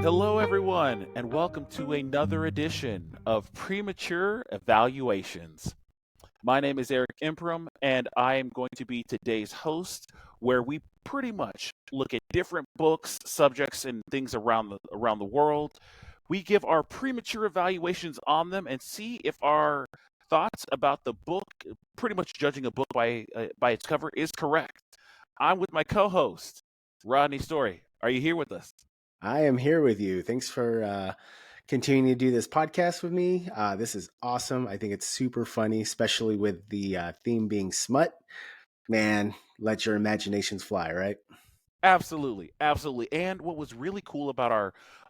Hello, everyone, and welcome to another edition of Premature Evaluations. My name is Eric Impram, and I am going to be today's host, where we pretty much look at different books, subjects, and things around the world. We give our premature evaluations on them and see if our thoughts about the book, pretty much judging a book by its cover, is correct. I'm with my co-host, Rodney Story. Are you here with us? I am here with you. Thanks for continuing to do this podcast with me. This is awesome. I think it's super funny, especially with the theme being smut. Man, let your imaginations fly, right? Absolutely, absolutely. And what was really cool about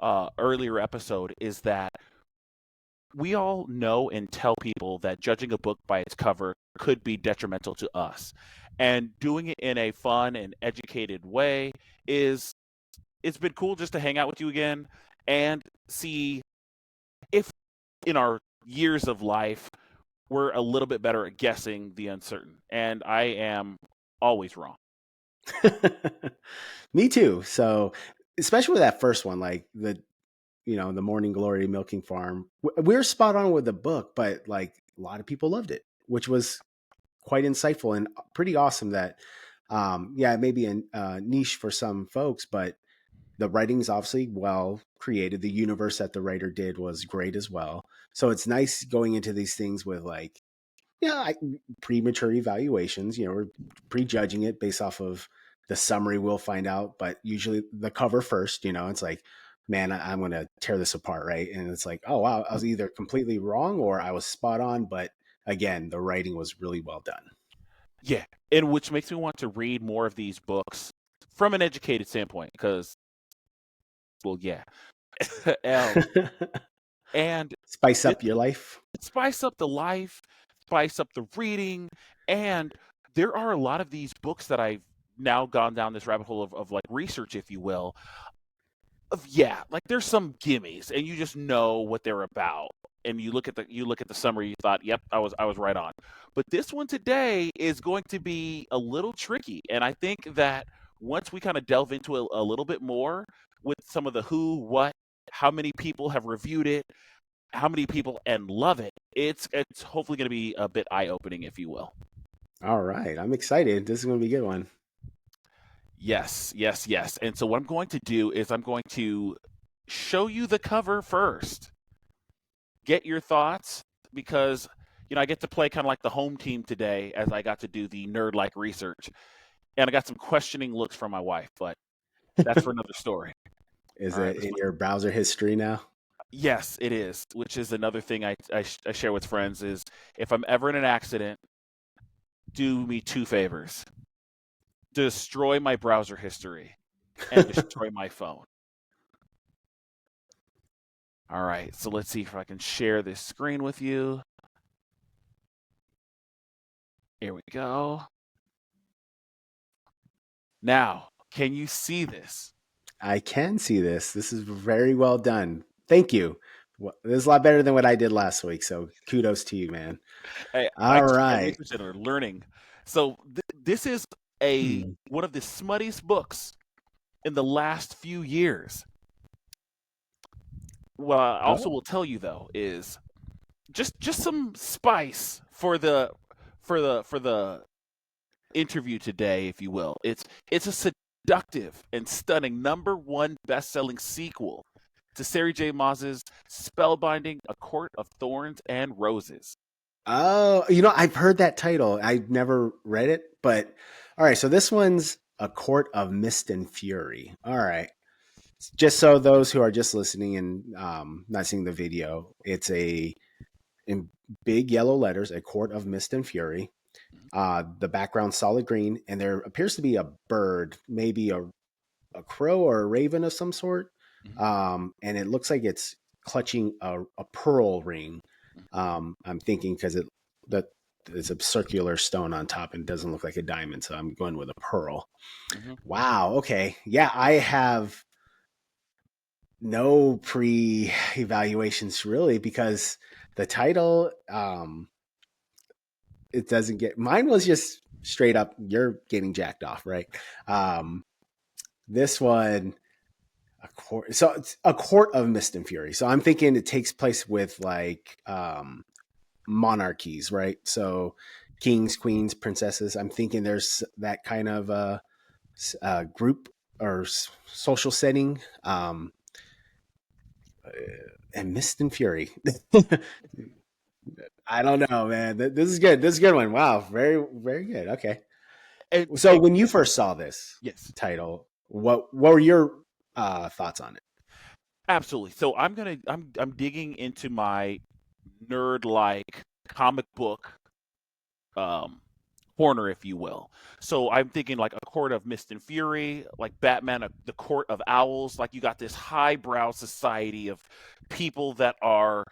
our earlier episode is that we all know and tell people that judging a book by its cover could be detrimental to us. And doing it in a fun and educated way is it's been cool just to hang out with you again and see if in our years of life we're a little bit better at guessing the uncertain. And I am always wrong. Me too. So, especially with that first one, like the Morning Glory Milking Farm, we're spot on with the book, but like a lot of people loved it, which was quite insightful and pretty awesome. That, yeah, it may be a niche for some folks, but the writing is obviously well created. The universe that the writer did was great as well. So it's nice going into these things with like, yeah, premature evaluations. We're prejudging it based off of the summary. We'll find out, but usually the cover first. It's like, man, I'm going to tear this apart, right? And it's like, oh wow, I was either completely wrong or I was spot on. But again, the writing was really well done. Yeah, and which makes me want to read more of these books from an educated standpoint because, well, yeah. um, and Spice this up your life. spice up the life, spice up the reading, and there are a lot of these books that I've now gone down this rabbit hole of like research, if you will. Of yeah, like there's some gimmies, and you just know what they're about. And you look at the summary, you thought, yep, I was right on. But this one today is going to be a little tricky, and I think that once we kind of delve into a little bit more with some of the who, what, how many people have reviewed it, how many people and love it, it's hopefully going to be a bit eye opening, if you will. All right, I'm excited. This is going to be a good one. Yes, yes, yes. And so what I'm going to do is I'm going to show you the cover first. Get your thoughts because I get to play kind of like the home team today as I got to do the nerd like research. And I got some questioning looks from my wife, but that's for another story. Is All right. it in your browser history now? Yes, it is, which is another thing I share with friends is if I'm ever in an accident, do me two favors. Destroy my browser history and destroy my phone. All right, so let's see if I can share this screen with you. Here we go. Now, can you see this? I can see this. This is very well done. Thank you. This is a lot better than what I did last week. So kudos to you, man. I All just my right. research and are learning. So this is a Hmm. one of the smuttiest books in the last few years. What I also Oh, will tell you though is just some spice for the interview today, if you will. It's a seductive and stunning number one best-selling sequel to Sarah J. Maas's spellbinding A Court of Thorns and Roses. oh, I've heard that title. I've never read it, but all right. So this one's A Court of Mist and Fury. All right. Just so those who are just listening and not seeing the video, it's in big yellow letters, A Court of Mist and Fury. The background solid green, and there appears to be a bird, maybe a crow or a raven of some sort. Mhm, And it looks like it's clutching a pearl ring. mhm, I'm thinking because that it's a circular stone on top and doesn't look like a diamond, so I'm going with a pearl. mhm. Wow. Okay. Yeah, I have no pre evaluations really because the title it doesn't get mine was just straight up you're getting jacked off, right? um this one A court. So it's a court of mist and fury. So I'm thinking it takes place with like monarchies, right? So kings, queens, princesses. I'm thinking there's that kind of group or social setting. And mist and fury. I don't know, man. This is good. This is a good one. Wow, very, very good. Okay. So And when you first saw this yes, title, what were your thoughts on it? absolutely. So I'm digging into my nerd like comic book um corner, if you will. So I'm thinking like a court of mist and fury, like Batman, the court of owls. Like you got this highbrow society of people that are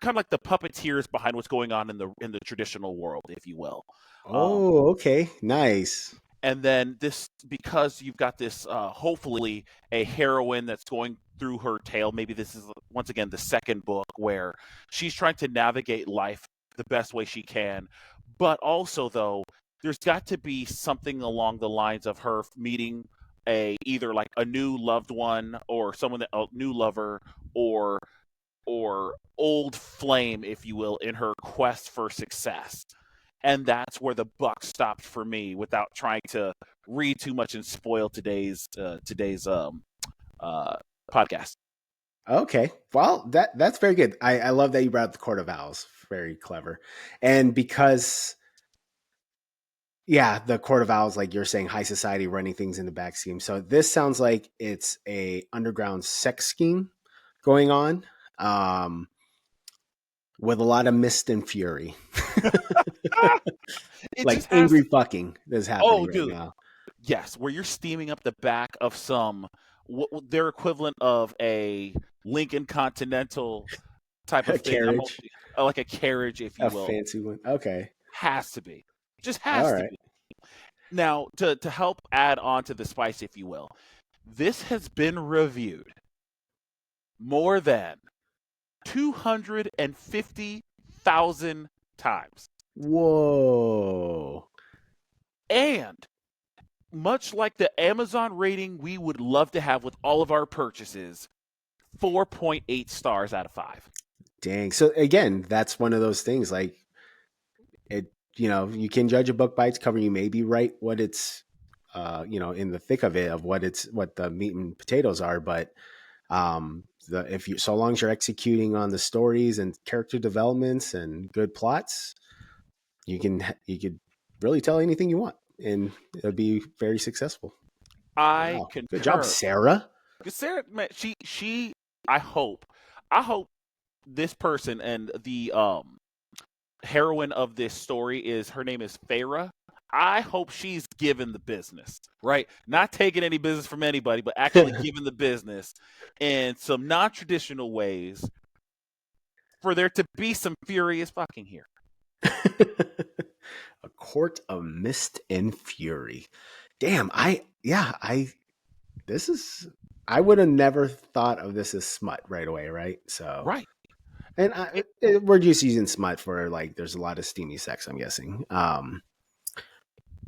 kind of like the puppeteers behind what's going on in the traditional world, if you will. Um, Oh, okay, nice. and then this, because you've got this hopefully a heroine that's going through her tale. Maybe this is once again the second book where she's trying to navigate life the best way she can, but also though there's got to be something along the lines of her meeting a either like a new loved one or someone that a new lover or old flame, if you will, in her quest for success. And that's where the buck stopped for me without trying to read too much and spoil today's uh, podcast. Okay, well that's very good. I love that you brought up the Court of Owls. Very clever, and because yeah, the Court of Owls, like you're saying, high society running things in the back scheme. So this sounds like it's a underground sex scheme going on, um, with a lot of mist and fury, It like just has angry to. fucking that's happening Oh, right dude, now. yes, where you're steaming up the back of some their equivalent of a Lincoln Continental type of A thing. carriage, Like a carriage, if you a will. fancy one. Okay, Has to be, just all has to right. be. Now, to help add on to the spice, if you will, this has been reviewed more than 250,000 times. Whoa. And much like the Amazon rating we would love to have with all of our purchases, 4.8 stars out of 5. Dang. So again, that's one of those things like it, you can judge a book by its cover. You may be right what it's in the thick of it of what the meat and potatoes are, but if you so long as you're executing on the stories and character developments and good plots, you could really tell anything you want and it'll be very successful. I Wow. Good job, concur. Sarah. Because Sarah, man, I I hope this person and the heroine of this story is her name is Farah. I hope she's given the business, right? Not taking any business from anybody, but actually giving the business in some non-traditional ways for there to be some furious fucking here. A court of mist and fury. Damn, I this is I would have never thought of this as smut right away, right? So, Right. and It- we're just using smut for like there's a lot of steamy sex, I'm guessing.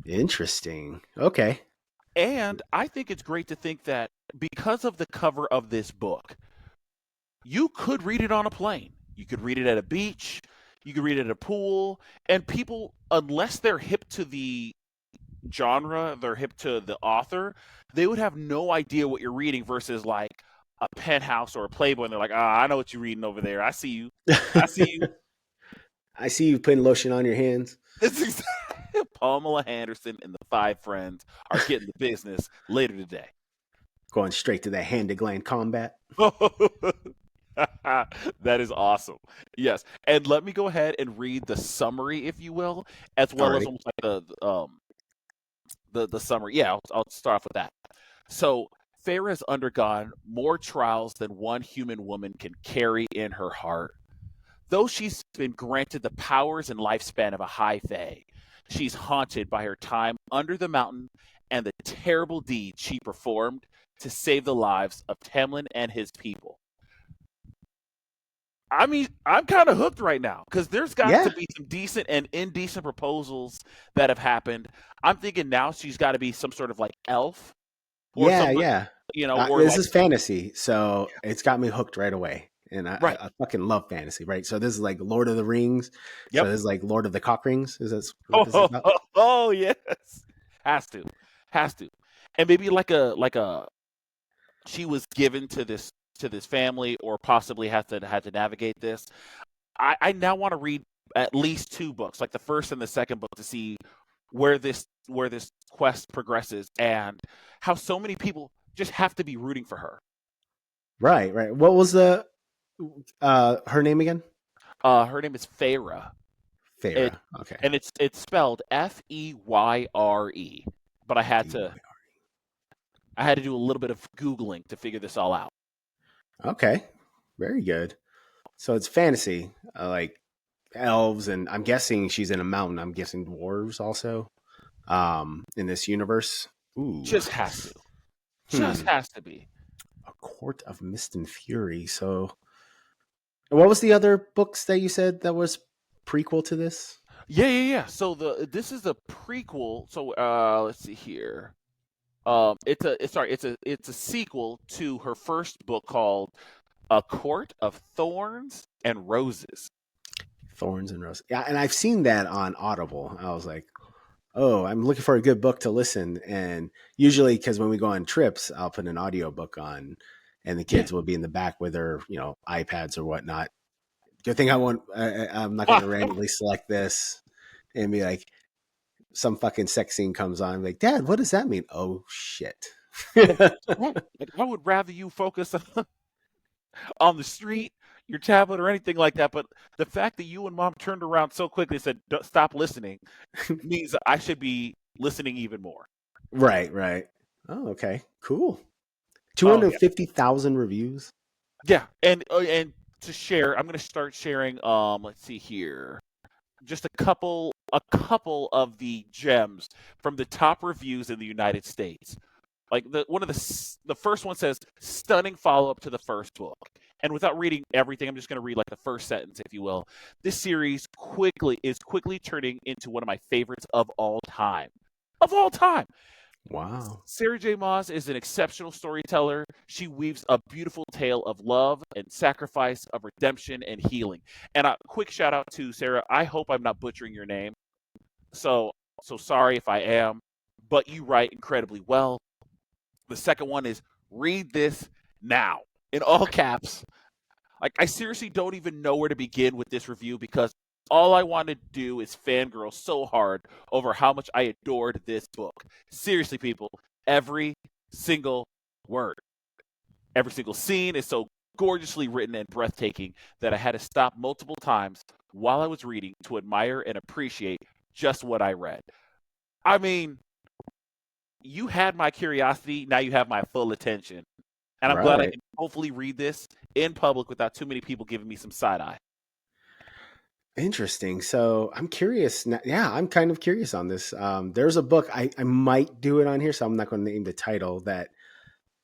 Interesting. Okay. And I think it's great to think that because of the cover of this book, you could read it on a plane. You could read it at a beach. You could read it at a pool. And people, unless they're hip to the genre, they're hip to the author, they would have no idea what you're reading versus like a Penthouse or a Playboy. And they're like, ah, I know what you're reading over there. I see you. I see you. I see you putting lotion on your hands. It's exactly Pamela Anderson and the five friends are getting the business later today. Going straight to that hand to gland combat. That is awesome. Yes, and let me go ahead and read the summary, if you will, as well as Alrighty. almost like the summary. Yeah, I'll start off with that. So, Farah has undergone more trials than one human woman can carry in her heart. Though she's been granted the powers and lifespan of a high fae, she's haunted by her time under the mountain and the terrible deeds she performed to save the lives of Tamlin and his people. I mean, I'm kind of hooked right now because there's got to Yeah. be some decent and indecent proposals that have happened. I'm thinking now she's got to be some sort of like elf or Yeah, somebody, yeah. or This like is fantasy, so it's got me hooked right away. And right. I fucking love fantasy, right? So this is like Lord of the Rings. So Yep. this is like Lord of the Cock Rings. Is that what this is Oh, about? oh yes, has to, has to, and maybe like a she was given to this family, or possibly had to navigate this. I now want to read at least two books, like the first and the second book, to see where this quest progresses and how so many people just have to be rooting for her. Right, right. What was the her name again? Her name is Feyre. It Farah. Okay. and it's spelled Feyre, but FEYR. I had to do a little bit of googling to figure this all out. Okay. Very good. So it's fantasy, like elves, and I'm guessing she's in a mountain. I'm guessing dwarves also. In this universe. Ooh. Just has to, just Hmm. has to be. A Court of Mist and Fury. So what was the other books that you said that was prequel to this? Yeah, yeah, yeah. So this is a prequel. So let's see here. It's a sequel to her first book called A Court of Thorns and Roses. Thorns and Roses. Yeah, and I've seen that on Audible. I was like, oh, I'm looking for a good book to listen. And usually, because when we go on trips, I'll put an audiobook on, and the Yeah. kids will be in the back with their, iPads or whatnot. Good thing I'm not going to randomly select this and be like, some fucking sex scene comes on. I'm like, Dad, what does that mean? Oh shit. Like, right. Like, I would rather you focus on the street, your tablet, or anything like that. But the fact that you and mom turned around so quickly and said, Stop listening," means that I should be listening even more. Right, right. Oh, okay. Cool. Oh, yeah. 250,000 reviews. Yeah. And to share, I'm going to start sharing, let's see here, just a couple of the gems from the top reviews in the United States. Like the first one says stunning follow up to the first book. And without reading everything, I'm just going to read like the first sentence, if you will. This series quickly turning into one of my favorites of all time. Of all time. Wow. Sarah J. Maas is an exceptional storyteller. She weaves a beautiful tale of love and sacrifice, of redemption and healing. And a quick shout out to Sarah. I hope I'm not butchering your name. So so sorry if I am, but you write incredibly well. The second one is read this now in all caps. Like, I seriously don't even know where to begin with this review, because all I want to do is fangirl so hard over how much I adored this book. Seriously, people, every single word, every single scene is so gorgeously written and breathtaking that I had to stop multiple times while I was reading to admire and appreciate just what I read. I mean, you had my curiosity, now you have my full attention. And I'm glad I Right. can hopefully read this in public without too many people giving me some side eye. Interesting. So I'm curious. Now, yeah, I'm kind of curious on this. There's a book, I might do it on here, so I'm not going to name the title, that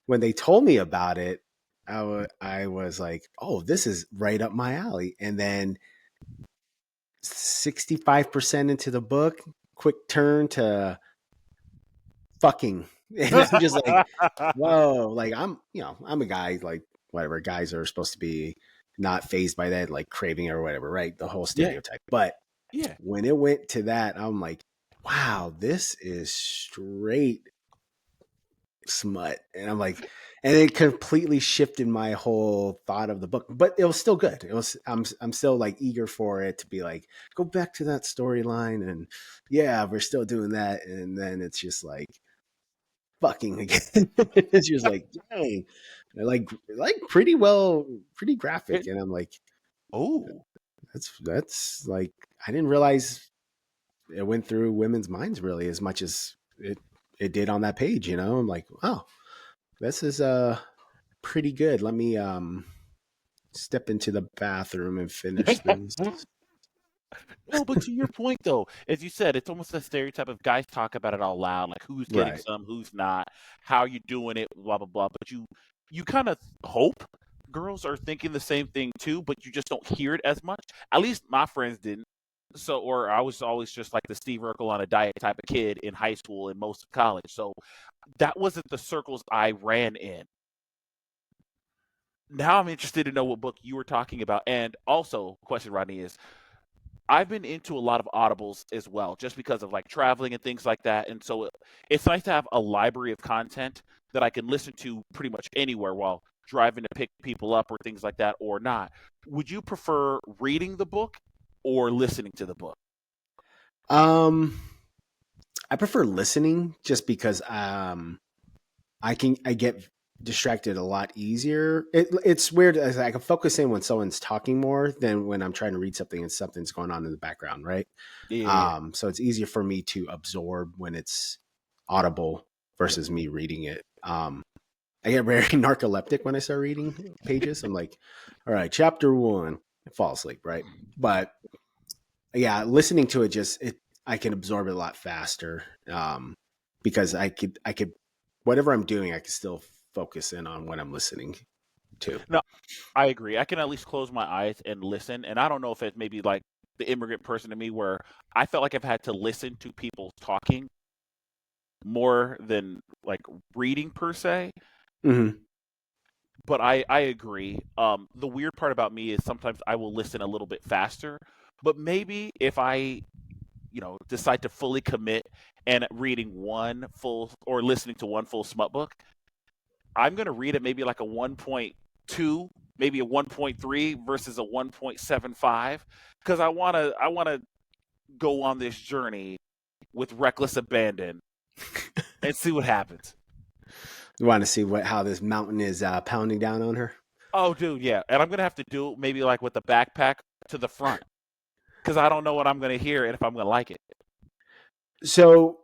when they told me about it, I was like, oh, this is right up my alley. And then 65% into the book, quick turn to fucking. And I'm just like, whoa, like I'm a guy, like whatever, guys are supposed to be not phased by that, like craving or whatever, right? The whole Yeah, stereotype. But yeah. when it went to that, I'm like, wow, this is straight smut. And I'm like, and it completely shifted my whole thought of the book. But it was still good. I'm still like eager for it to be like, go back to that storyline, and yeah, we're still doing that. And then it's just like fucking again. It's just like, dang. Like pretty graphic. It, And I'm like, oh, that's like, I didn't realize it went through women's minds really as much as it did on that page. I'm like, wow, this is pretty good. Let me step into the bathroom and finish this. no, but to your point though, as you said, it's almost a stereotype of guys talk about it all loud, like who's getting Right. some, who's not, how you doing it, blah blah blah. But you kind of hope girls are thinking the same thing too, but you just don't hear it as much. At least my friends didn't. So, or I was always just like the Steve Urkel on a diet type of kid in high school and most of college. So that wasn't the circles I ran in. Now I'm interested to know what book you were talking about. And also, question, Rodney, is I've been into a lot of audibles as well, just because of like traveling and things like that. And so it's nice to have a library of content that I can listen to pretty much anywhere while driving to pick people up or things like that or not. Would you prefer reading the book or listening to the book? Um, I prefer listening just because I get distracted a lot easier. It's weird as I can focus in when someone's talking more than when I'm trying to read something and something's going on in the background, right? Yeah. So it's easier for me to absorb when it's audible Yep. versus me reading it. I get very narcoleptic when I start reading pages. I'm like, all right, chapter one, I fall asleep, right? But yeah, listening to it just I can absorb it a lot faster because I could whatever I'm doing, I can still focus in on what I'm listening to. No, I agree. I can at least close my eyes and listen. And I don't know if it's maybe like the immigrant person to me where I felt like I've had to listen to people talking more than like reading per se. Hmm. But I agree. The weird part about me is sometimes I will listen a little bit faster. But maybe if I, decide to fully commit and reading one full or listening to one full smut book, I'm going to read it maybe like a 1.2, maybe a 1.3 versus a 1.75 because I want to go on this journey with reckless abandon and see what happens. You want to see how this mountain is pounding down on her? Oh, dude, yeah. And I'm going to have to do it maybe like with the backpack to the front because I don't know what I'm going to hear and if I'm going to like it. So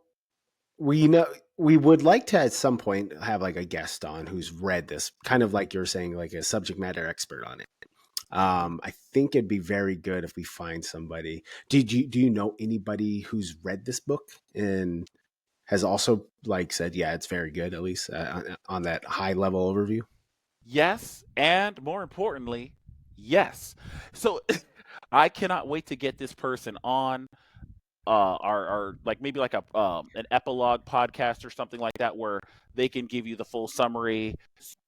we know we would like to at some point have like a guest on who's read this, kind of like you're saying, like a subject matter expert on it. Mhm. I think it'd be very good if we find somebody. Do you know anybody who's read this book and has also like said, yeah, it's very good, at least on that high level overview? Yes. And more importantly, yes. So I cannot wait to get this person on our like maybe like a an epilogue podcast or something like that where they can give you the full summary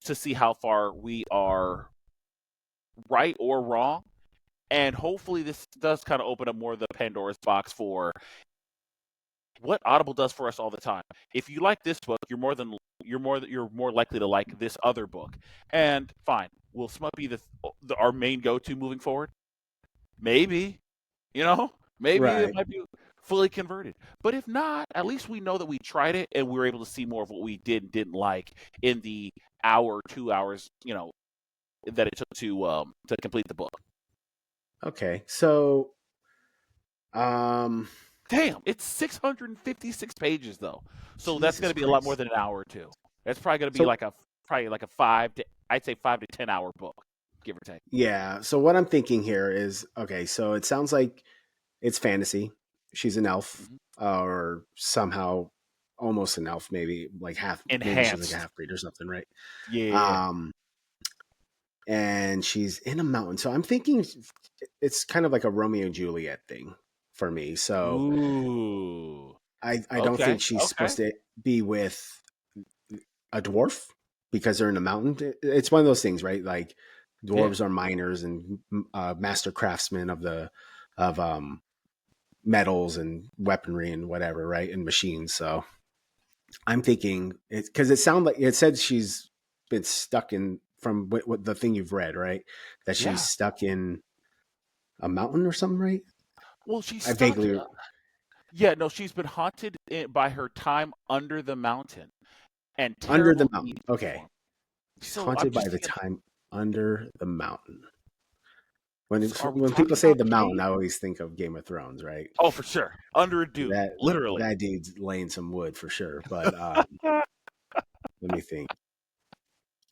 to see how far we are right or wrong. And hopefully this does kind of open up more of the Pandora's box for what Audible does for us all the time. If you like this book, you're more likely to like this other book. And fine, will Smut be our main go-to moving forward? Maybe, you know, maybe it Right. might be fully converted. But if not, at least we know that we tried it and we were able to see more of what we did and didn't like in the hour, 2 hours, that it took to complete the book. Okay. So, um, Damn, it's 656 pages though. So that's going Jesus to be a lot more Christ. than an hour or two. That's probably going to be So, like a probably like a 5 to 10 hour book, give or take. yeah. So what I'm thinking here is, okay. So it sounds like it's fantasy. She's an elf, Mhm. or somehow almost an elf, maybe like half. Maybe she's like a Enhanced. half breed or something, right? Yeah. Um, and she's in a mountain. So I'm thinking it's kind of like a Romeo and Juliet thing for me. So Ooh. I don't Okay. think she's Okay. supposed to be with a dwarf because they're in a mountain. It's one of those things, right? Like Yeah. dwarves are miners and master craftsmen of metals and weaponry and whatever, right? And machines. So I'm thinking it's because it sounded like it said she's been stuck in from what the thing you've read, right? That she's Yeah. stuck in a mountain or something, right? Well, she's I stuck. vaguely Yeah, no, she's been haunted by her time under the mountain and under the terrible mountain. things Okay, before. she's So I'm haunted by just the thinking, time under the mountain. so are we When people talking say about the mountain, Kate? I always think of Game of Thrones, right? Oh, for sure. Under a dude, That literally. that dude's laying some wood for sure. But let me think.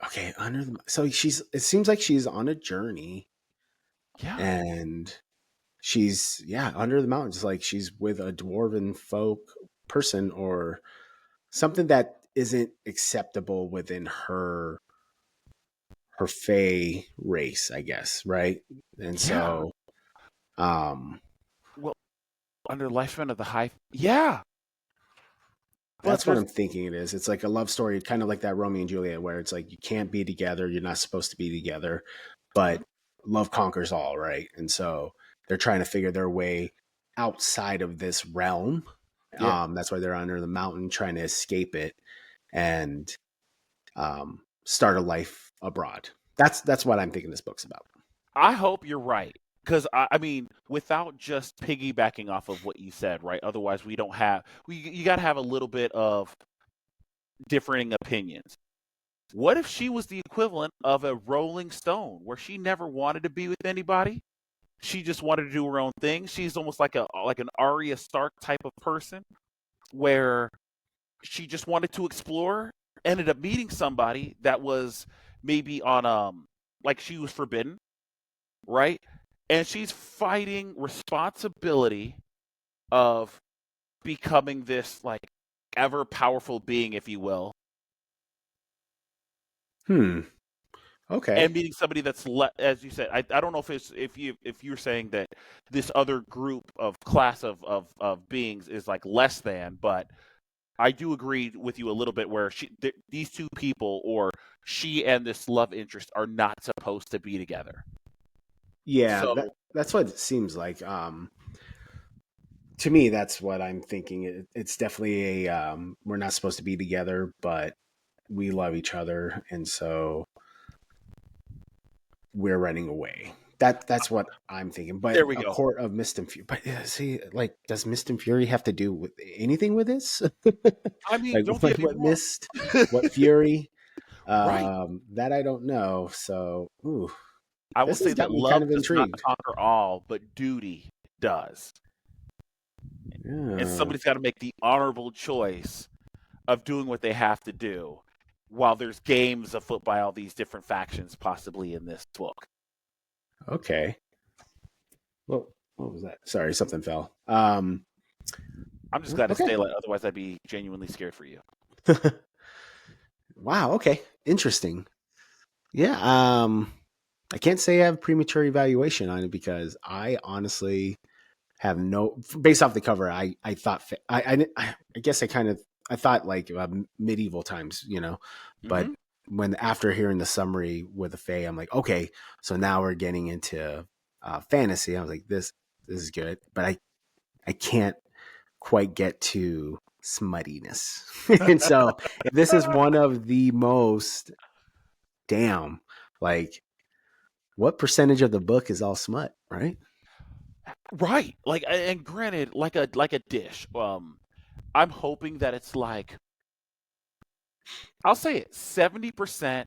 Okay, under the so she's. It seems like she's on a journey, Yeah. and she's under the mountains. Like she's with a dwarven folk person or something that isn't acceptable within her Fey race, I guess, right? And Yeah. so, um, Well, Under lifespan of the high, yeah, but That's what there's I'm thinking it is. It's like a love story, kind of like that Romeo and Juliet, where it's like you can't be together, you're not supposed to be together, Mhm. but love conquers all, right? And so they're trying to figure their way outside of this realm. Yeah. That's why they're under the mountain trying to escape it and start a life abroad. That's what I'm thinking this book's about. I hope you're right. Because I mean, without just piggybacking off of what you said, right? Otherwise, we don't have you got to have a little bit of differing opinions. What if she was the equivalent of a Rolling Stone, where she never wanted to be with anybody? She just wanted to do her own thing. She's almost like an Arya Stark type of person, where she just wanted to explore. Ended up meeting somebody that was maybe on like she was forbidden, right? And she's fighting responsibility of becoming this like ever powerful being, if you will, Hmm. Okay. and meeting somebody that's as you said. I don't know if it's if you're saying that this other group of class of beings is like less than, but I do agree with you a little bit where these two people or she and this love interest are not supposed to be together. Yeah, So that's what it seems like. To me, that's what I'm thinking. It's definitely a we're not supposed to be together, but we love each other, and so we're running away. That's what I'm thinking. But there we a go. court of mist and fury. But yeah, see, like, does mist and fury have to do with anything with this? I mean, Like, don't get me what wrong. mist, what fury? Right. That I don't know. So, ooh, I will this say has that got me kind love of does not intrigued. conquer all, but duty does. And Yeah. somebody's got to make the honorable choice of doing what they have to do while there's games afoot by all these different factions possibly in this book. Okay. Well, what was that? Sorry, something fell. I'm just glad to Okay. stay lit, otherwise I'd be genuinely scared for you. Wow. Okay. Interesting. Yeah. I can't say I have premature evaluation on it because I honestly have no. Based off the cover, I thought I guess I thought like medieval times, but Hmm. when after hearing the summary with the Fae, I'm like, okay, so now we're getting into fantasy. I was like, this is good, but I can't quite get to smuttiness, and so this is one of the most damn like what percentage of the book is all smut, right? Right. Like and granted, like a dish. I'm hoping that it's like I'll say it 70%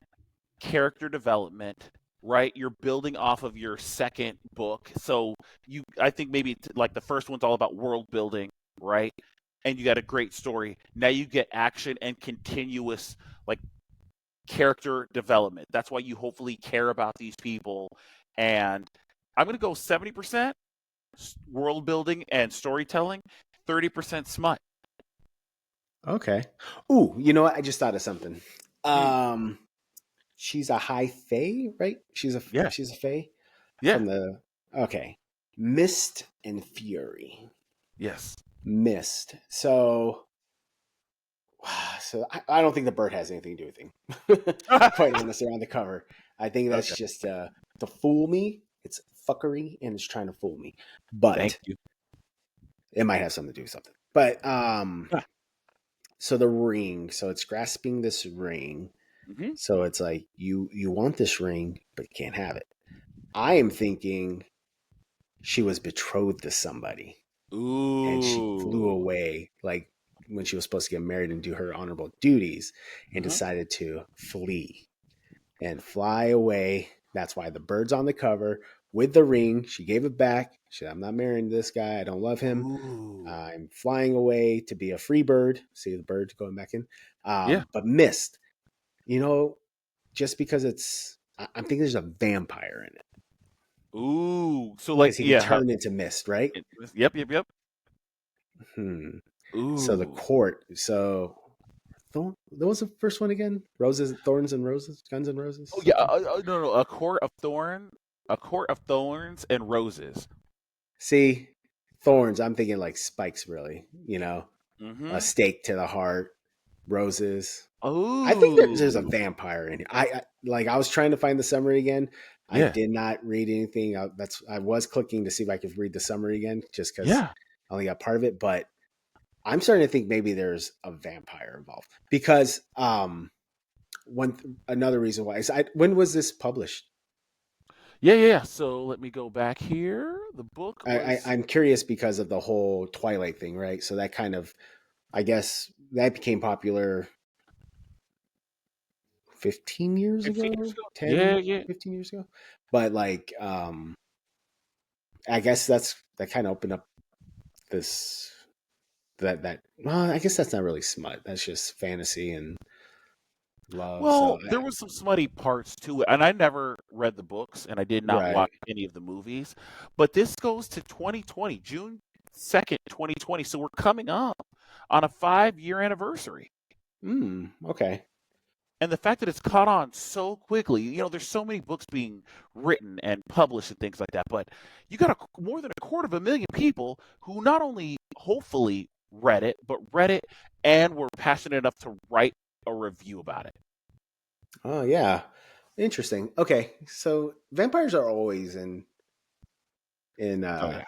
character development, right? You're building off of your second book. So I think maybe like the first one's all about world building, right? And you got a great story. Now you get action and continuous like character development. That's why you hopefully care about these people. And I'm going to go 70% world building and storytelling, 30% smut. Okay. Ooh, you know what? I just thought of something. Hmm. Um, she's a high fae, right? Yeah. She's a fae Yeah. from the okay. Mist and Fury. Yes. Mist. So I don't think the bird has anything to do with it. Quite honestly, on the cover, I think that's Okay. just to fool me. It's fuckery and it's trying to fool me, Thank but you. it might have something to do with something. But Ah. so the ring, so it's grasping this ring. Hmm. So it's like you want this ring, but you can't have it. I am thinking she was betrothed to somebody and she flew Ooh. away like when she was supposed to get married and do her honorable duties and Uh-huh. decided to flee and fly away. That's why the bird's on the cover with the ring. She gave it back. She said, I'm not marrying this guy. I don't love him. Ooh. I'm flying away to be a free bird. See the bird going back in. Yeah. But missed, you know, just because I'm thinking there's a vampire in it Ooh. So like because he can yeah. turn into mist, right? Yep. Yep. Yep. Hmm. So the Ooh. court. So what was the first one again? Roses, thorns, and roses, guns and roses, Oh yeah. something. No. A court of thorns and roses. See, thorns, I'm thinking like spikes, really. A Mm-hmm. stake to the heart, roses. I think there's a Oh, vampire in here. I was trying to find the summary again. I yeah, did not read anything. I was clicking to see if I could read the summary again, just because yeah, I only got part of it. But I'm starting to think maybe there's a vampire involved because another reason why is when was this published? yeah. So let me go back here. The book was I'm curious because of the whole Twilight thing, right? So that kind of, I guess, that became popular 15 years 15 years ago, ago. Yeah, 10, yeah. 15 years ago. But like, I guess that kind of opened up this well, I guess that's not really smut. That's just fantasy and love. So Well, there was some smutty parts to it, and I never read the books, and I did not right. watch any of the movies. But this goes to 2020, June 2nd, 2020. So we're coming up on a 5-year anniversary. Okay. And the fact that it's caught on so quickly, there's so many books being written and published and things like that, but you got more than 250,000 people who not only hopefully read it, but read it and were passionate enough to write a review about it. Oh yeah. Interesting. Okay. So vampires are always in Oh yeah.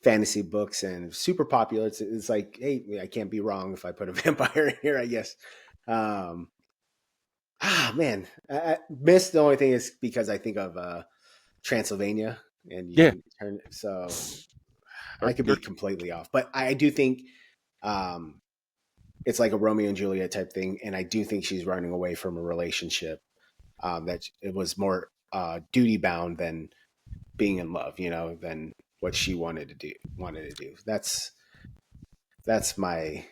fantasy books and super popular. It's like, hey, I can't be wrong if I put a vampire in here, I guess. Um, man, I missed the only thing is because I think of Transylvania, and you Yeah. can turn. So Or, I could or be completely off, but I do think um, it's like a Romeo and Juliet type thing, and I do think she's running away from a relationship that it was more duty bound than being in love, than what she wanted to do. That's my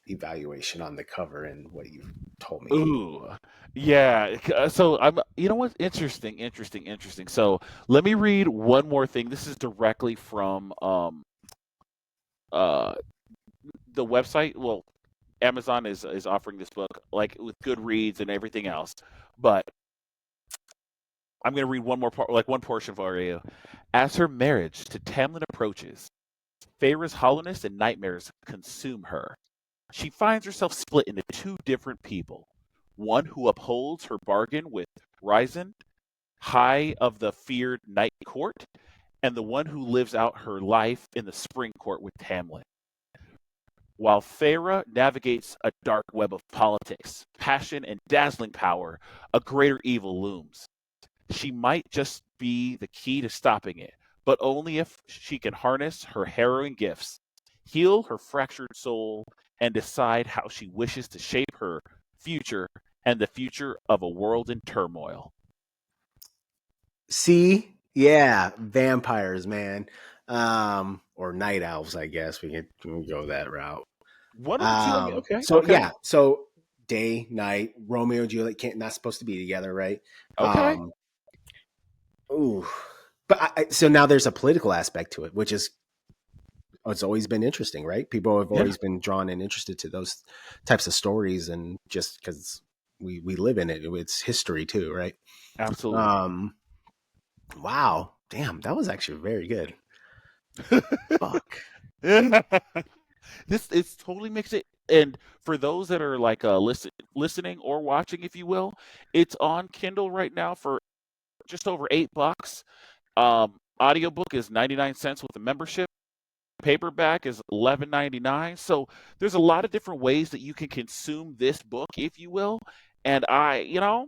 evaluation on the cover and what you've told me. ooh. Yeah. So you know what? Interesting. So let me read one more thing. This is directly from uh the website. Well, Amazon is offering this book like with Goodreads and everything else. But I'm going to read one more part, like one portion for you. As her marriage to Tamlin approaches, Feyre's hollowness and nightmares consume her. She finds herself split into two different people. One who upholds her bargain with Rysand, High of the feared Night Court, and the one who lives out her life in the Spring Court with Tamlin. While Feyre navigates a dark web of politics, passion, and dazzling power, a greater evil looms. She might just be the key to stopping it, but only if she can harness her harrowing gifts, heal her fractured soul, and decide how she wishes to shape her future and the future of a world in turmoil. See, yeah, vampires, man, or night elves. I guess we can go that route. One of the two, I mean, okay, So okay, yeah, so day, night, Romeo and Juliet can't not supposed to be together, right? okay, Um, ooh, but so now there's a political aspect to it, which is it's always been interesting, right? People have yeah, always been drawn and interested to those types of stories, and just because we live in it, it's history too, right? absolutely. Um, wow, damn, that was actually very good. Fuck. This it's totally makes it. And for those that are like listening or watching, if you will, it's on Kindle right now for just over $8. Audiobook is 99 cents with a membership. Paperback is 11.99. So there's a lot of different ways that you can consume this book, if you will. And I'm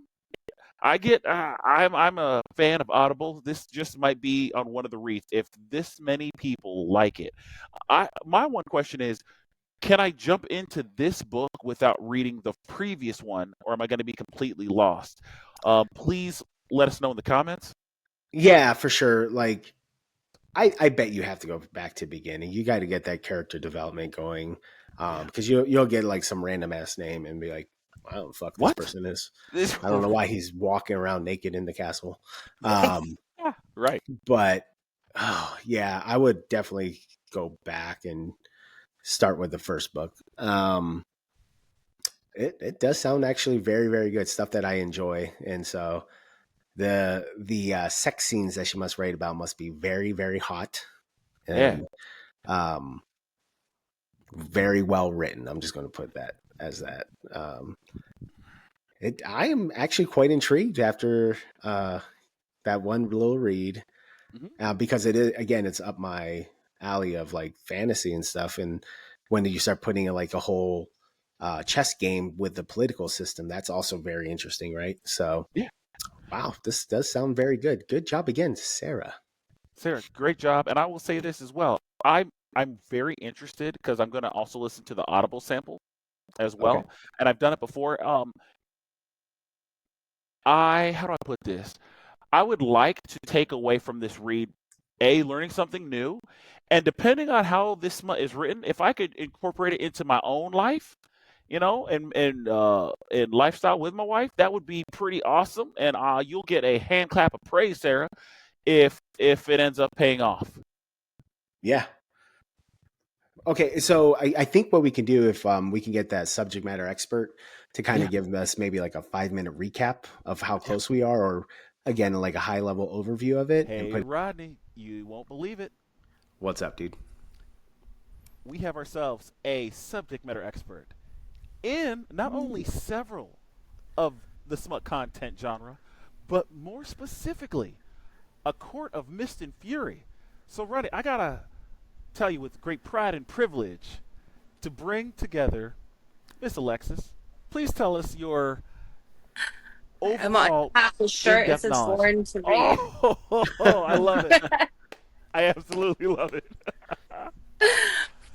a fan of Audible. This just might be on one of the reads if this many people like it. My one question is, can I jump into this book without reading the previous one, or am I going to be completely lost? Please let us know in the comments. Yeah, for sure. Like I bet you have to go back to the beginning. You got to get that character development going, Yeah. because you'll get like some random ass name and be like, I don't know fuck this What? person is. This I don't know why he's walking around naked in the castle. yeah, Um, right. but oh yeah, I would definitely go back and start with the first book. It does sound actually very very good stuff that I enjoy, and so the sex scenes that she must write about must be very very hot Yeah. and Um, very well written. I'm just going to put that as that. I am actually quite intrigued after that one little read, Hmm. because it is, again, it's up my alley of like fantasy and stuff. And when you start putting in like a whole chess game with the political system, that's also very interesting, right? So, Yeah, wow, this does sound very good. Good job again, Sarah. Sarah, great job. And I will say this as well. I'm very interested because I'm going to also listen to the Audible sample as Okay. well, and I've done it before. I how do I put this? I would like to take away from this read, a learning something new, and depending on how this is written, if I could incorporate it into my own life, and lifestyle with my wife, that would be pretty awesome. And you'll get a hand clap of praise, Sarah, if it ends up paying off. Yeah. Okay, so I think what we can do, if we can get that subject matter expert to kind Yeah, of give us maybe like a 5 minute recap of how yeah. close we are, or again, like a high level overview of it, and Hey, put Rodney, you won't believe it. what's up, dude. We have ourselves a subject matter expert in not only Ooh. several of the smut content genre, but more specifically, a court of mist and fury. So, Rodney, I gotta tell you with great pride and privilege to bring together Miss Alexis. Please tell us your I'm on overall half the shirt. It in-depth says knowledge. born to read. Oh, I love it. I absolutely love it.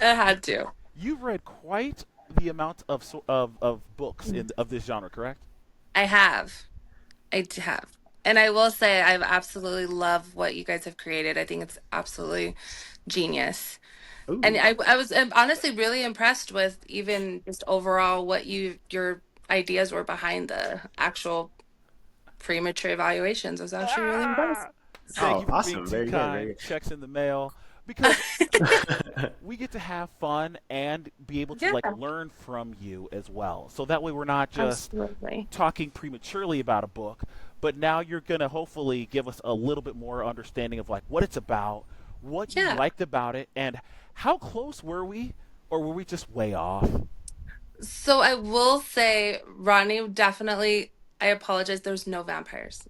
I had to. You've read quite the amount of books of this genre, correct? I have. have. And I will say I absolutely love what you guys have created. I think it's absolutely genius. And Ooh. I was honestly really impressed with even just overall what your ideas were behind the actual premature evaluations. I was actually really impressed. Ah! Thank Oh, you for being awesome. too Very good. Very kind. good. Checks in the mail. Because Yeah. we get to have fun and be able to Yeah, like learn from you as well. So that way we're not just absolutely. talking prematurely about a book, but now you're going to hopefully give us a little bit more understanding of like what it's about, what you Yeah. liked about it, and how close were we, or were we just way off? So I will say, Ronnie, definitely, I apologize. There's no vampires.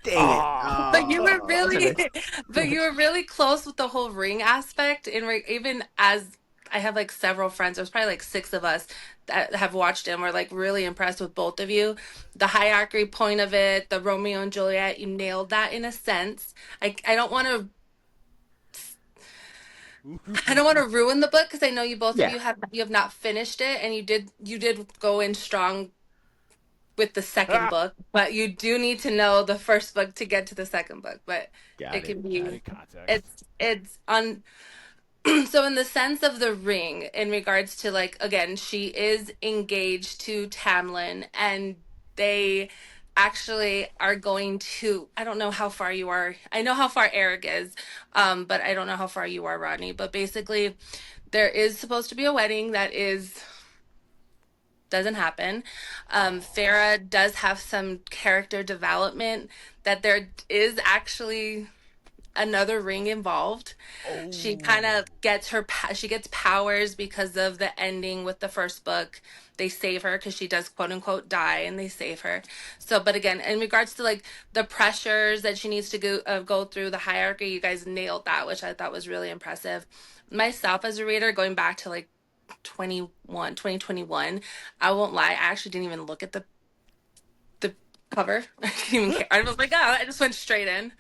Dang it. But you were Oh, really, okay. but you were really close with the whole ring aspect. And even as I have like several friends, there's probably like six of us that have watched it and we're like really impressed with both of you. The hierarchy point of it, the Romeo and Juliet, you nailed that in a sense. I don't want to, I don't want to ruin the book because I know you both of Yeah. you have not finished it and you did go in strong with the second book, but you do need to know the first book to get to the second book. But it Got it. can I be need context. it's on so in the sense of the ring, in regards to like again, she is engaged to Tamlin and they actually are going to I don't know how far you are. I know how far Eric is, but I don't know how far you are, Rodney. But basically there is supposed to be a wedding that is doesn't happen. Oh. Farah does have some character development that there is actually another ring involved. She kind Oh. of gets she gets powers because of the ending with the first book. They save her because she does quote unquote die and they save her. So, but again, in regards to like the pressures that she needs to go through the hierarchy, you guys nailed that, which I thought was really impressive. Myself as a reader, going back to like 2021, I won't lie, I actually didn't even look at the cover. I didn't even care. I was like, oh, I just went straight in.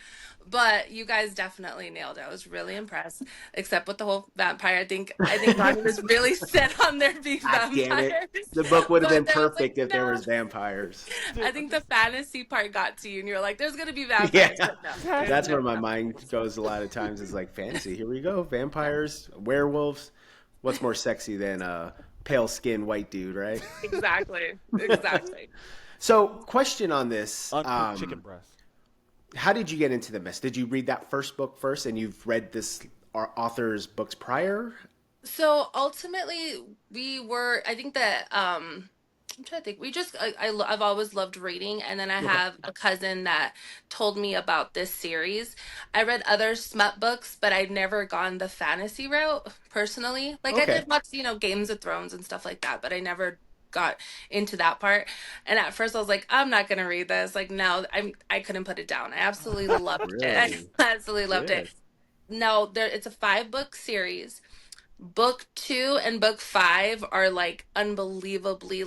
But you guys definitely nailed it. I was really impressed. Except with the whole vampire. I think Ronnie was really set on there being God damn it. vampires. The book would have But been there was like, perfect if there no. was vampires. I think the fantasy part got to you and you're like, there's gonna be Yeah. vampires, but no, This has there's to That's be where no my mind vampires. goes a lot of times, is like fantasy. Here we go. Vampires, werewolves. What's more sexy than a pale skinned white dude, right? Exactly. Exactly. So, question on this. uncooked chicken breast. How did you get into the mess? Did you read that first book first and you've read this author's books prior? So ultimately we were I think that I'm trying to think. I've always loved reading, and then I Okay. have a cousin that told me about this series. I read other smut books, but I'd never gone the fantasy route personally. Like I Okay. did lots, Games of Thrones and stuff like that, but I never got into that part. And at first I was like, I'm not gonna read this. Like no, I couldn't put it down. I absolutely loved it. Really I absolutely loved it. good. No, it's a 5 book series. Book 2 and book 5 are like unbelievably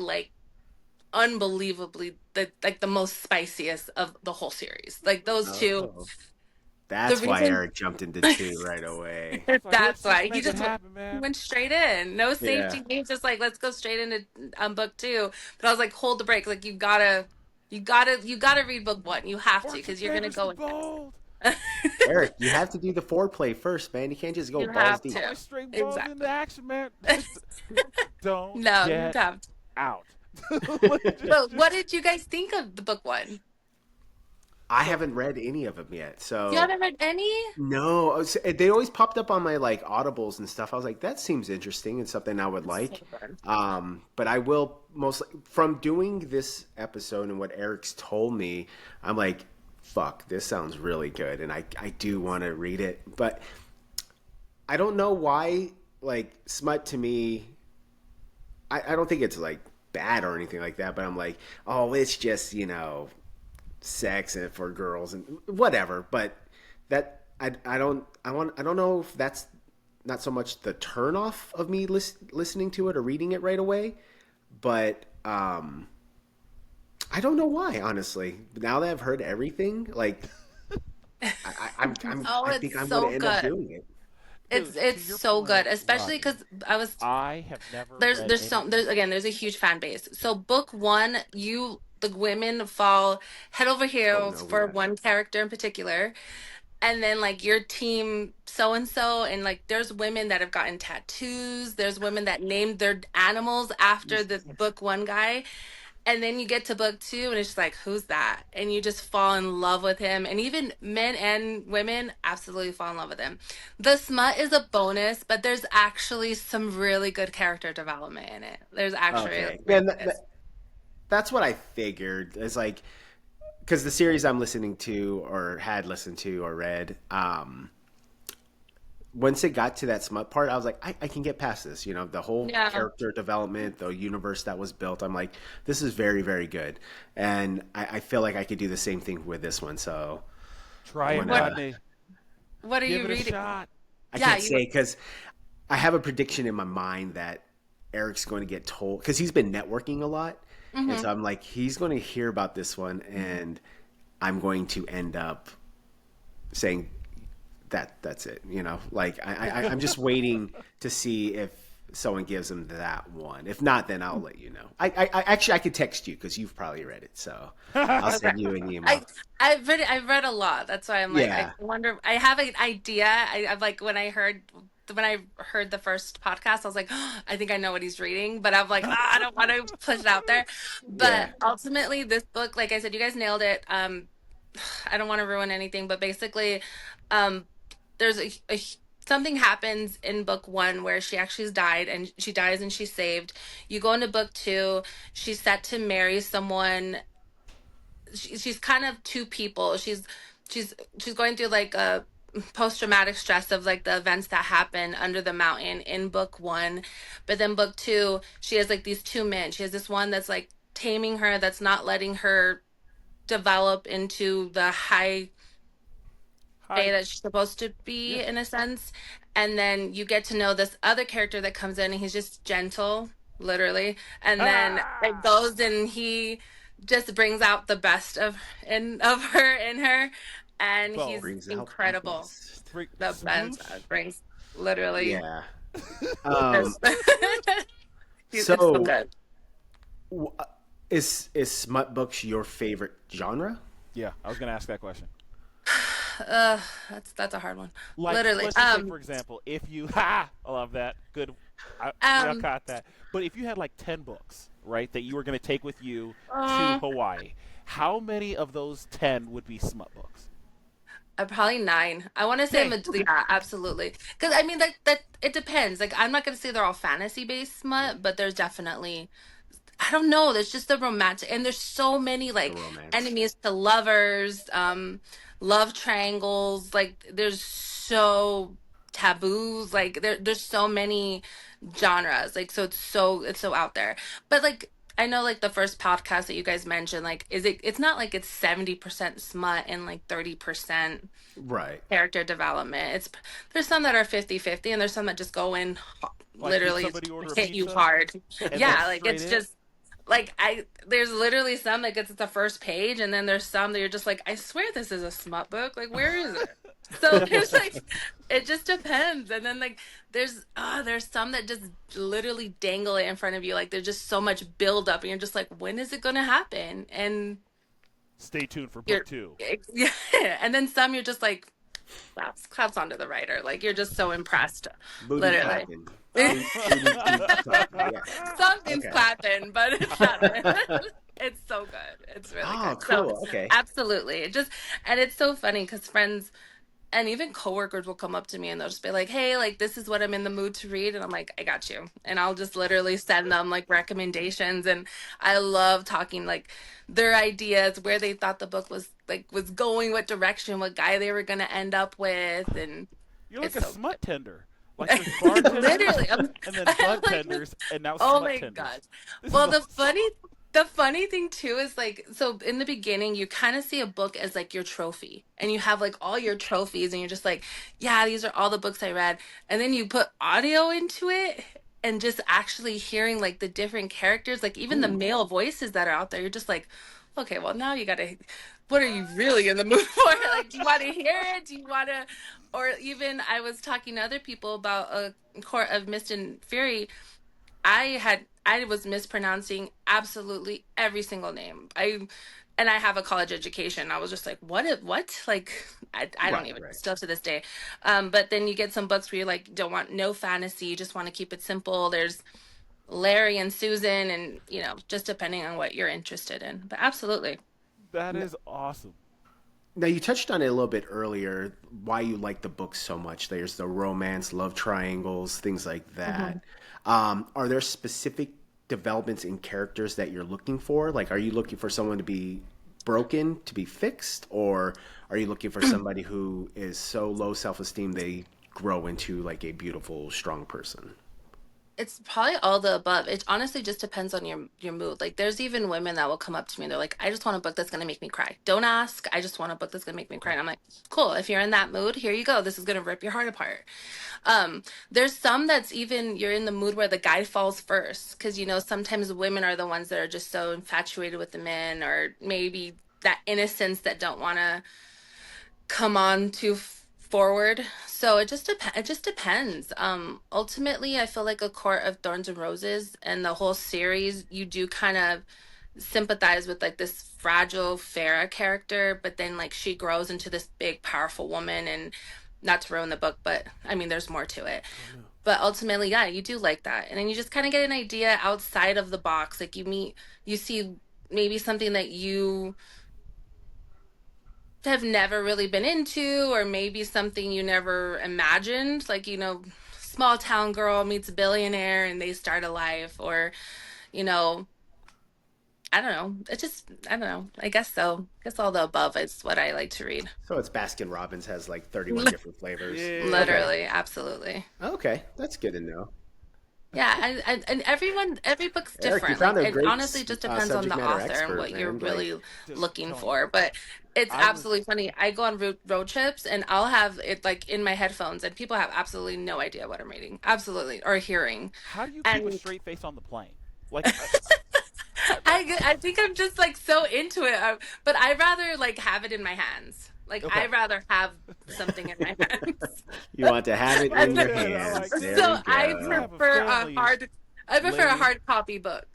the most spiciest of the whole series. Like those two, Oh, the that's why reason Eric jumped into two right away. It's like, let's that's just why he make it just happen, man. went straight in, no Yeah. safety. He's just like, let's go straight into book 2. But I was like, hold the brakes. Like you gotta read book 1. You have to Fortune because you're gonna favors the go in bold. depth. Eric, you have to do the foreplay first, man. You can't just go You balls have deep. I to went straight balls into exactly. action, man. Don't No, you get have to. out. Like, But what did you guys think of the book 1? I so haven't read any of them yet, You so haven't read any? no. They always popped up on my like audibles and stuff. I was like, that seems interesting and something I would It's so like. good. But I will mostly from doing this episode and what Eric's told me, I'm like, fuck, this sounds really good, and I do want to read it, but I don't know why. Like smut to me, I don't think it's like bad or anything like that, but I'm like, oh, it's just sex and for girls and whatever. But I don't know if that's not so much the turn off of me listening to it or reading it right away, but I don't know why, honestly. Now that I've heard everything, like Oh, I it's think I'm going to so end up good. doing it. It's because to it's your so good, point, especially Rodney, because I was I have never there's read there's so anything. there's again there's a huge fan base. So book 1, the women fall head over Oh heels no, for yeah. one character in particular, and then like your team so and so, and like there's women that have gotten tattoos. There's women that named their animals after the book 1 guy. And then you get to book 2, and it's just like, who's that? And you just fall in love with him. And even men and women absolutely fall in love with him. The smut is a bonus, but there's actually some really good character development in it. There's actually Okay, really man. is. That's what I figured. It's like because the series I'm listening to or had listened to or read, once it got to that smut part, I was like, I can get past this. The whole Yeah. character development, the universe that was built. I'm like, this is very, very good, and I feel like I could do the same thing with this one. So Try I'm it, What gonna. Rodney. What are Give you it a reading? shot. I Yeah, can't you. say because I have a prediction in my mind that Eric's going to get told because he's been networking a lot, and Hmm. so I'm like, he's going to hear about this one, and I'm going to end up saying that's it. Like I'm just waiting to see if someone gives him that one. If not, then I'll let you know. I actually I could text you because you've probably read it, so I'll Okay. send you an I email. I've read a lot. That's why I'm like I Yeah. wonder. I have an idea. I've like when I heard the first podcast, I was like, oh, I think I know what he's reading, but I'm like, I don't want to push it out there. Yeah. But ultimately, this book, like I said, you guys nailed it. I don't want to ruin anything, but basically, um, there's something happens in book 1 where she actually has died, and she dies and she's saved. You go into book 2, she's set to marry someone. She's kind of two people. She's going through like a post traumatic stress of like the events that happen under the mountain in book 1, but then book 2, she has like these two men. She has this one that's like taming her, that's not letting her develop into the high A Hi. that she's supposed to Yeah. be in a sense. And then you get to know this other character that comes in, and he's just gentle, literally. And then it Ah! goes and he just brings out the best of her in her, and Both. he's Brings out the incredible. best. Bring The best Smoosh. brings literally Yeah. just Um. it's so So, good. w- is smut books your favorite genre? Yeah, I was gonna ask that question. Uh that's a hard one. Like, Literally. let's just say, for example, if you I love that. Good. We all Um caught that. But if you had like 10 books, right, that you were gonna take with you to uh, Hawaii, how many of those 10 would be smut books? Probably 9. I want to say Dang. yeah, absolutely. Because I mean that it depends. Like I'm not gonna say they're all fantasy based Yeah. smut, but there's definitely I don't know. There's just the romantic, and there's so many The like romance. enemies to lovers, love triangles. Like there's so taboos. Like there's so many genres. Like so it's so out there. But like I know like the first podcast that you guys mentioned, like it's not like it's 70% smut and like 30% Right. character development. It's there's some that are 50-50, and there's some that just go in Like, did literally somebody order a hit you pizza hard. and that's Yeah, like straight it's it? just like I there's literally some that gets at the first page, and then there's some that you're just like, I swear this is a smut book. Like where is it? So there's like it just depends. And then like there's some that just literally dangle it in front of you. Like there's just so much build up and you're just like, when is it gonna happen? And Stay tuned for book you're two. yeah. And then some you're just like claps onto the writer. Like you're just so impressed, Booty literally. clapping. Booty clapping. Yeah. Something's Okay. clapping, but it's not it. It's so good. It's really Oh, good. So cool. Okay. absolutely. It just and it's so funny because friends and even coworkers will come up to me and they'll just be like, "Hey, like this is what I'm in the mood to read," and I'm like, "I got you," and I'll just literally send them like recommendations, and I love talking like their ideas, where they thought the book was going, what direction, what guy they were gonna end up with, and You're like it's a so smut good. tender. Like there's bartenders Literally, and then I'm bud like, tenders and now oh smut my tenders. gosh. This is Well, awesome. the funny thing too is like so in the beginning you kind of see a book as like your trophy and you have like all your trophies and you're just like, yeah, these are all the books I read. And then you put audio into it and just actually hearing like the different characters, like even the Ooh. male voices that are out there, you're just like, okay, well now you gotta what are you really in the mood for? Like, do you want to hear it? Do you want to or even I was talking to other people about a court of mist and fury. I was mispronouncing absolutely every single name. I have a college education. I was just like, what? Like I don't Right. even Right. still to this day. But then you get some books where you like don't want no fantasy, you just want to keep it simple. There's Larry and Susan and just depending on what you're interested in. But absolutely. That is awesome. Now you touched on it a little bit earlier. Why you like the book so much? There's the romance, love triangles, things like Mhm. that. Are there specific developments in characters that you're looking for? Like, are you looking for someone to be broken, to be fixed, or are you looking for somebody who is so low self-esteem they grow into like a beautiful, strong person? It's probably all the above. It honestly just depends on your mood. Like there's even women that will come up to me and they're like, I just want a book that's gonna make me cry. Don't ask. I just want a book that's gonna make me cry. And I'm like, cool, if you're in that mood, here you go. This is gonna rip your heart apart. There's some that's even you're in the mood where the guy falls first. Cause sometimes women are the ones that are just so infatuated with the men or maybe that innocence that don't wanna come on too forward. So it just depends. Ultimately, I feel like A Court of Thorns and Roses and the whole series, you do kind of sympathize with like this fragile Farah character, but then like she grows into this big, powerful woman. And not to ruin the book, but I mean, there's more to it. Oh no. But ultimately, yeah, you do like that, and then you just kind of get an idea outside of the box. Like you see maybe something that you have never really been into, or maybe something you never imagined, like, small town girl meets a billionaire and they start a life, or, you know, I don't know. I don't know. I guess so. I guess all the above is what I like to read. So it's Baskin Robbins has like 31 different flavors. Okay. Yeah. Literally, absolutely. Okay, that's good to know. Yeah, and every book's Eric, you different. found Like a it great honestly just depends on subject the matter author and expert, what you're man. Like, really Just looking telling you. for. But it's I was absolutely funny. I go on road trips and I'll have it like in my headphones, and people have absolutely no idea what I'm reading, absolutely, or hearing. how do you keep a And straight face on the plane? Like I, I think I'm just like so into it. But I rather like have it in my hands. Like I okay. rather have something in my hands. you want to have it in And your Good. I hands. like There so we that. I You go. have a prefer family, a lady. hard copy book.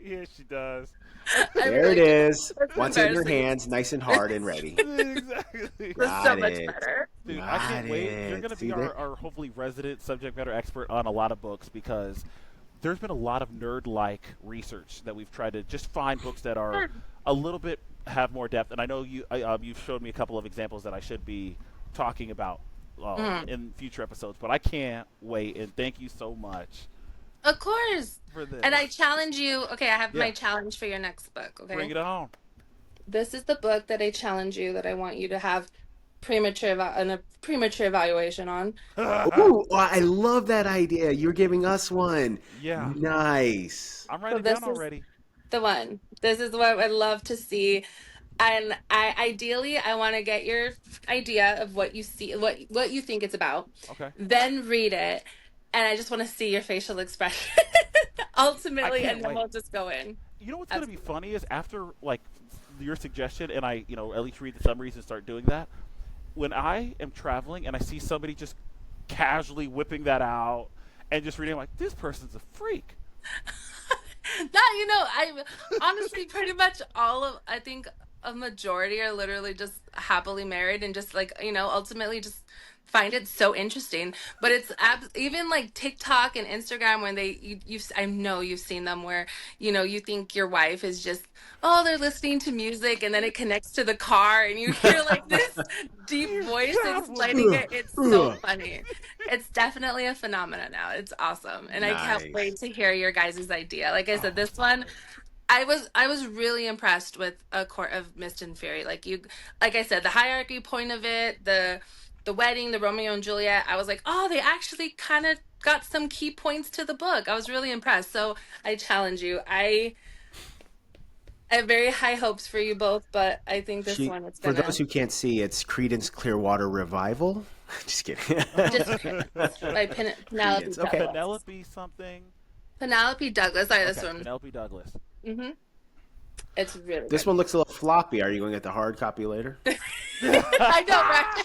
Yeah, she does. I There it really do. is. It's Once in your embarrassing. hands, nice and hard and ready. Exactly. It's so Got much it. better. Dude, I Got can't wait. You're it. going to be See there? our hopefully resident subject matter expert on a lot of books because there's been a lot of nerd like research that we've tried to just find books that are Sure. a little bit have more depth. And I know you've showed me a couple of examples that I should be talking about Mm. in future episodes, but I can't wait. And thank you so much. Of course. for this. And I challenge you. Okay, I have Yeah. my challenge for your next book. Okay. Bring it on. This is the book that I challenge you that I want you to have a premature evaluation on. Ooh, oh, I love that idea. You're giving us one. Yeah. Nice. I'm So writing it down this is already. the one. This is what I'd love to see. And ideally I want to get your idea of what you see, what you think it's about. Okay. Then read it, and I just want to see your facial expression I ultimately, can't and then wait. we'll just go in. You know what's going to be Absolutely. funny is after like your suggestion and I, at least read the summaries and start doing that. When I am traveling and I see somebody just casually whipping that out and just reading, I'm like, this person's a freak. I honestly pretty much I think a majority are literally just happily married and just like, ultimately just find it so interesting. But it's even like TikTok and Instagram when I know you've seen them where, you think your wife is just, oh, they're listening to music and then it connects to the car and you hear like this deep Dear voice God, explaining Ugh, it. It's so ugh. funny. It's definitely a phenomenon now. It's awesome. And I can't Nice. wait to hear your guys' idea. Like I said, oh, this it's one, perfect. I was really impressed with A Court of Mist and Fury. Like I said, the hierarchy point of it, the wedding, the Romeo and Juliet, I was like, oh, they actually kind of got some key points to the book. I was really impressed. So I challenge you. I have very high hopes for you both, but I think this She, one it's for those gonna who can't see, it's Credence Clearwater Revival. Just kidding. just Credence by Penelope Credence. Okay. Douglas. Penelope something. Penelope Douglas. Sorry, this Okay, one. Penelope Douglas. Mm-hmm. It's really This good. one looks a little floppy. Are you going to get the hard copy later? I know, right?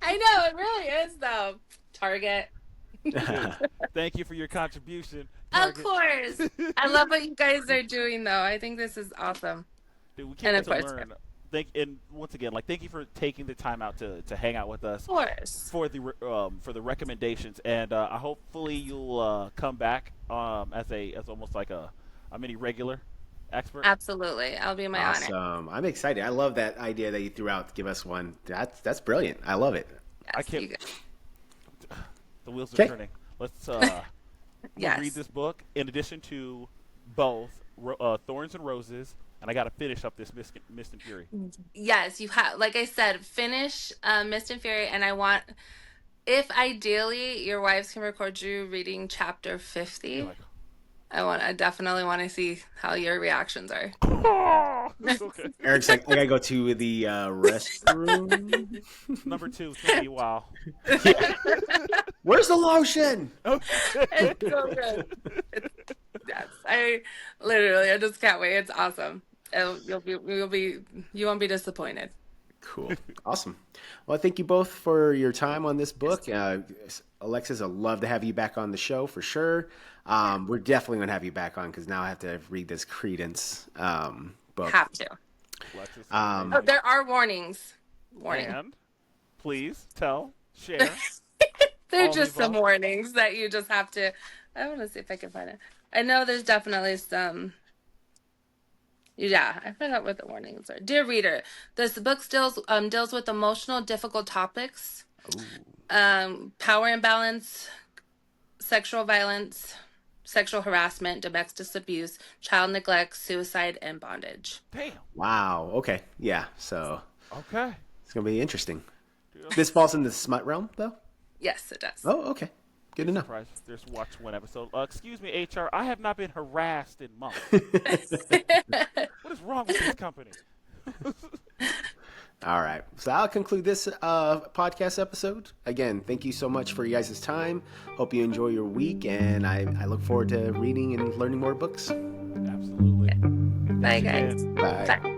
I know, it really is though. Target. Dude, thank you for your contribution, Of Target. course. I love what you guys are doing though. I think this is awesome. Dude, we can't And wait of to course, learn. And once again, like, thank you for taking the time out to hang out with us of course. for the recommendations, and hopefully you'll come back as almost like a mini regular expert. Absolutely. I'll be my honor. Awesome. I'm excited. I love that idea that you threw out to give us one. That's brilliant. I love it. I Yes, can't. you guys. The wheels are Okay. turning. Let's. I'm gonna read Yes. this book in addition to both Thorns and Roses, and I got to finish up this Mist and Fury. Yes, you have, like I said, finish Mist and Fury, and I want, if ideally your wives can record you reading chapter You're 50, like, I definitely want to see how your reactions are. oh, okay. Eric's like, I gotta go to the restroom. Number 2, it's gonna be a while. Where's the lotion? It's so good. Yes, I just can't wait. It's awesome. You won't be disappointed. Cool. Awesome. Well, thank you both for your time on this book. Alexis, I'd love to have you back on the show for sure. We're definitely going to have you back on because now I have to read this Credence book. Have to. Alexis, Oh, there are warnings. Warning. and please share. They're all just the some above. warnings that you just have to. I want to see if I can find it. I know there's definitely some. Yeah, I forgot what the warnings are. Dear reader, this book deals with emotional, difficult topics, power imbalance, sexual violence, sexual harassment, domestic abuse, child neglect, suicide, and bondage. Damn. Wow. Okay. Yeah. So Okay. it's going to be interesting. Dude, This falls in the smut realm, though? Yes, it does. Oh, okay. Good to know. surprised. Just watched one episode. Excuse me, HR. I have not been harassed in months. What is wrong with this company? All right. So I'll conclude this podcast episode. Again, thank you so much for you guys' time. Hope you enjoy your week, and I look forward to reading and learning more books. Absolutely. Bye, Thanks guys. again. Bye. Bye.